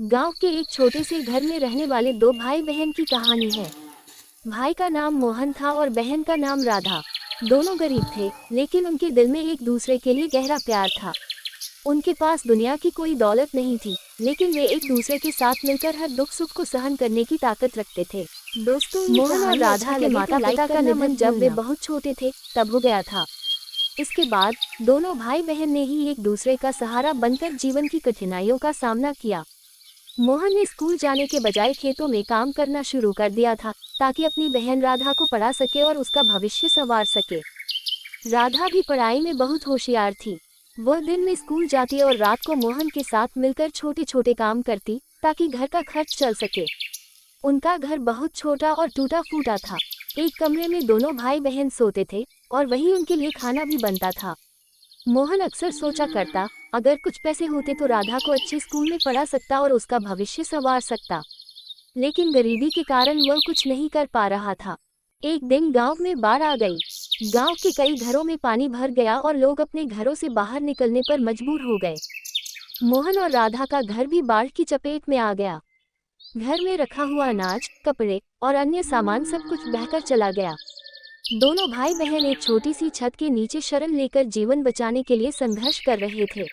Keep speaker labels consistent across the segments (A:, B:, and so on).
A: गांव के एक छोटे से घर में रहने वाले दो भाई बहन की कहानी है। भाई का नाम मोहन था और बहन का नाम राधा। दोनों गरीब थे, लेकिन उनके दिल में एक दूसरे के लिए गहरा प्यार था। उनके पास दुनिया की कोई दौलत नहीं थी, लेकिन वे एक दूसरे के साथ मिलकर हर दुख सुख को सहन करने की ताकत रखते थे। दोस्तों, मोहन और राधा के माता पिता का निधन जब वे बहुत छोटे थे तब हो गया था। इसके बाद दोनों भाई बहन ने ही एक दूसरे का सहारा बनकर जीवन की कठिनाइयों का सामना किया। मोहन ने स्कूल जाने के बजाय खेतों में काम करना शुरू कर दिया था, ताकि अपनी बहन राधा को पढ़ा सके और उसका भविष्य संवार सके। राधा भी पढ़ाई में बहुत होशियार थी। वह दिन में स्कूल जाती और रात को मोहन के साथ मिलकर छोटे छोटे काम करती, ताकि घर का खर्च चल सके। उनका घर बहुत छोटा और टूटा फूटा था। एक कमरे में दोनों भाई बहन सोते थे और वहीं उनके लिए खाना भी बनता था। मोहन अक्सर सोचा करता, अगर कुछ पैसे होते तो राधा को अच्छे स्कूल में पढ़ा सकता और उसका भविष्य संवार सकता। लेकिन गरीबी के कारण वह कुछ नहीं कर पा रहा था। एक दिन गांव में बाढ़ आ गई। गांव के कई घरों में पानी भर गया और लोग अपने घरों से बाहर निकलने पर मजबूर हो गए। मोहन और राधा का घर भी बाढ़ की चपेट में आ गया। घर में रखा हुआ अनाज, कपड़े और अन्य सामान सब कुछ बहकर चला गया। दोनों भाई बहन एक छोटी सी छत के नीचे शरण लेकर जीवन बचाने के लिए संघर्ष कर रहे थे।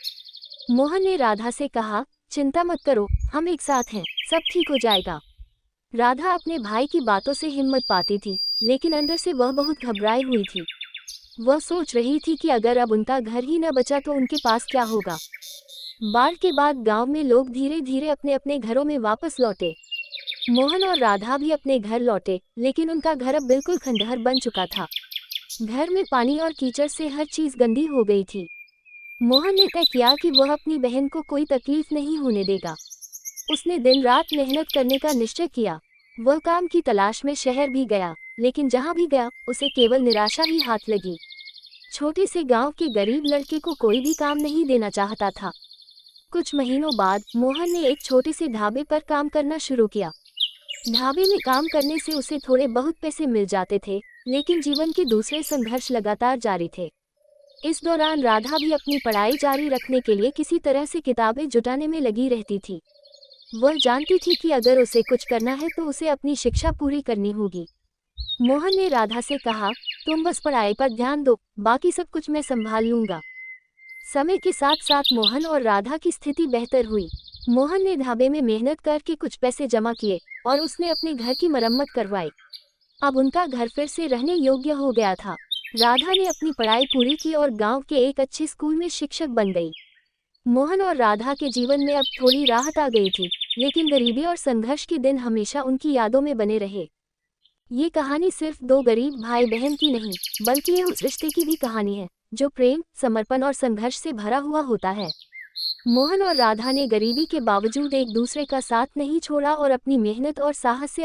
A: मोहन ने राधा से कहा, चिंता मत करो, हम एक साथ हैं, सब ठीक हो जाएगा। राधा अपने भाई की बातों से हिम्मत पाती थी, लेकिन अंदर से वह बहुत घबराई हुई थी। वह सोच रही थी कि अगर अब उनका घर ही न बचा तो उनके पास क्या होगा। बाढ़ के बाद गांव में लोग धीरे धीरे अपने अपने घरों में वापस लौटे। मोहन और राधा भी अपने घर लौटे, लेकिन उनका घर अब बिल्कुल खंडहर बन चुका था। घर में पानी और कीचड़ से हर चीज गंदी हो गई थी। मोहन ने तय किया कि वह अपनी बहन को कोई तकलीफ नहीं होने देगा। उसने दिन रात मेहनत करने का निश्चय किया। वह काम की तलाश में शहर भी गया, लेकिन जहाँ भी गया उसे केवल निराशा ही हाथ लगी। छोटे से गांव के गरीब लड़के को कोई भी काम नहीं देना चाहता था। कुछ महीनों बाद मोहन ने एक छोटे से ढाबे पर काम करना शुरू किया। ढाबे में काम करने से उसे थोड़े बहुत पैसे मिल जाते थे, लेकिन जीवन के दूसरे संघर्ष लगातार जारी थे। इस दौरान राधा भी अपनी पढ़ाई जारी रखने के लिए किसी तरह से किताबें जुटाने में लगी रहती थी। वह जानती थी कि अगर उसे कुछ करना है तो उसे अपनी शिक्षा पूरी करनी होगी। मोहन ने राधा से कहा, तुम बस पढ़ाई पर ध्यान दो, बाकी सब कुछ मैं संभाल लूंगा। समय के साथ साथ मोहन और राधा की स्थिति बेहतर हुई। मोहन ने ढाबे में मेहनत करके कुछ पैसे जमा किए और उसने अपने घर की मरम्मत करवाई। अब उनका घर फिर से रहने योग्य हो गया था। राधा ने अपनी पढ़ाई पूरी की और गांव के एक अच्छे स्कूल में शिक्षक बन गई। मोहन और राधा के जीवन में अब थोड़ी राहत आ गई थी, लेकिन गरीबी और संघर्ष के दिन हमेशा उनकी यादों में बने रहे। ये कहानी सिर्फ दो गरीब भाई बहन की नहीं, बल्कि ये उस रिश्ते की भी कहानी है जो प्रेम, समर्पण और संघर्ष से भरा हुआ होता है। मोहन और राधा ने गरीबी के बावजूद एक दूसरे का साथ नहीं छोड़ा और अपनी मेहनत और साहस से